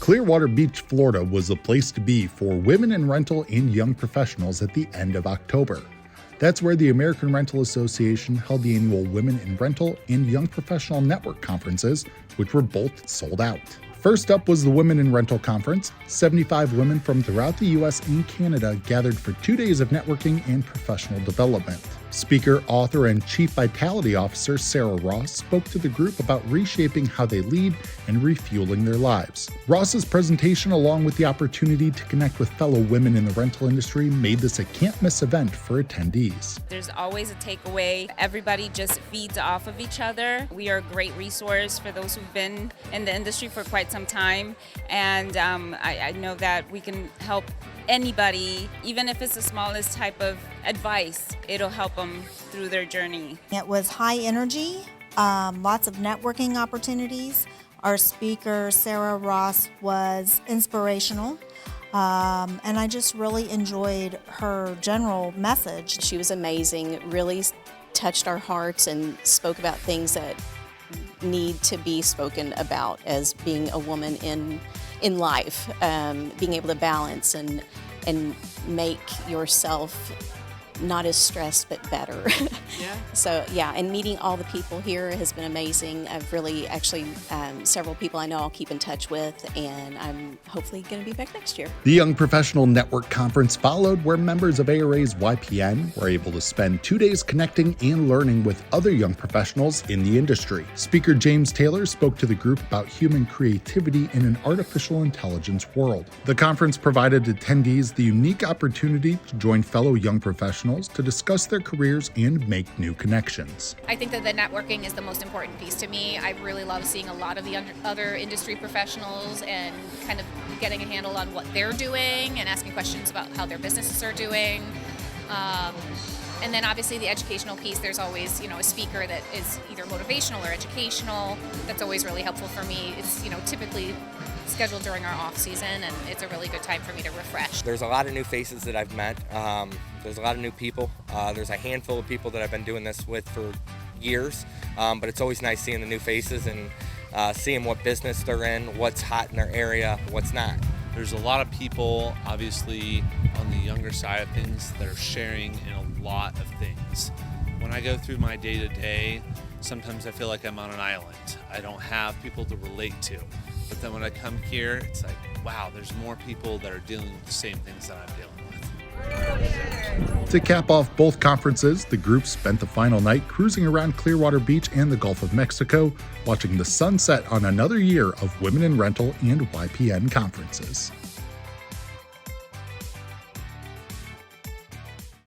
Clearwater Beach, Florida was the place to be for women in rental and young professionals at the end of October. That's where the American Rental Association held the annual Women in Rental and Young Professional Network conferences, which were both sold out. First up was the Women in Rental Conference. 75 women from throughout the U.S. and Canada gathered for 2 days of networking and professional development. Speaker, author, and Chief Vitality Officer Sarah Ross spoke to the group about reshaping how they lead and refueling their lives. Ross's presentation, along with the opportunity to connect with fellow women in the rental industry, made this a can't-miss event for attendees. There's always a takeaway. Everybody just feeds off of each other. We are a great resource for those who've been in the industry for quite some time, and I know that we can help anybody, even if it's the smallest type of advice. It'll help them through their journey. It was high energy, lots of networking opportunities. Our speaker, Sarah Ross, was inspirational, and I just really enjoyed her general message. She was amazing, really touched our hearts and spoke about things that need to be spoken about as being a woman in life, being able to balance and make yourself not as stressed but better. Yeah. So yeah, and meeting all the people here has been amazing. I've really actually several people I know I'll keep in touch with, and I'm hopefully going to be back next year. The Young Professional Network Conference followed, where members of ARA's YPN were able to spend 2 days connecting and learning with other young professionals in the industry. Speaker James Taylor spoke to the group about human creativity in an artificial intelligence world. The conference provided attendees the unique opportunity to join fellow young professionals to discuss their careers and make new connections. I think that the networking is the most important piece to me. I really love seeing a lot of the other industry professionals and kind of getting a handle on what they're doing and asking questions about how their businesses are doing. And then obviously the educational piece, there's always, a speaker that is either motivational or educational. That's always really helpful for me. It's, typically scheduled during our off season, and it's a really good time for me to refresh. There's a lot of new faces that I've met. There's a lot of new people. There's a handful of people that I've been doing this with for years, but it's always nice seeing the new faces and seeing what business they're in, what's hot in their area, what's not. There's a lot of people, obviously, on the younger side of things that are sharing in a lot of things. When I go through my day-to-day, sometimes I feel like I'm on an island. I don't have people to relate to. But then when I come here, it's like, wow, there's more people that are dealing with the same things that I'm dealing with. To cap off both conferences, the group spent the final night cruising around Clearwater Beach and the Gulf of Mexico, watching the sunset on another year of Women in Rental and YPN conferences.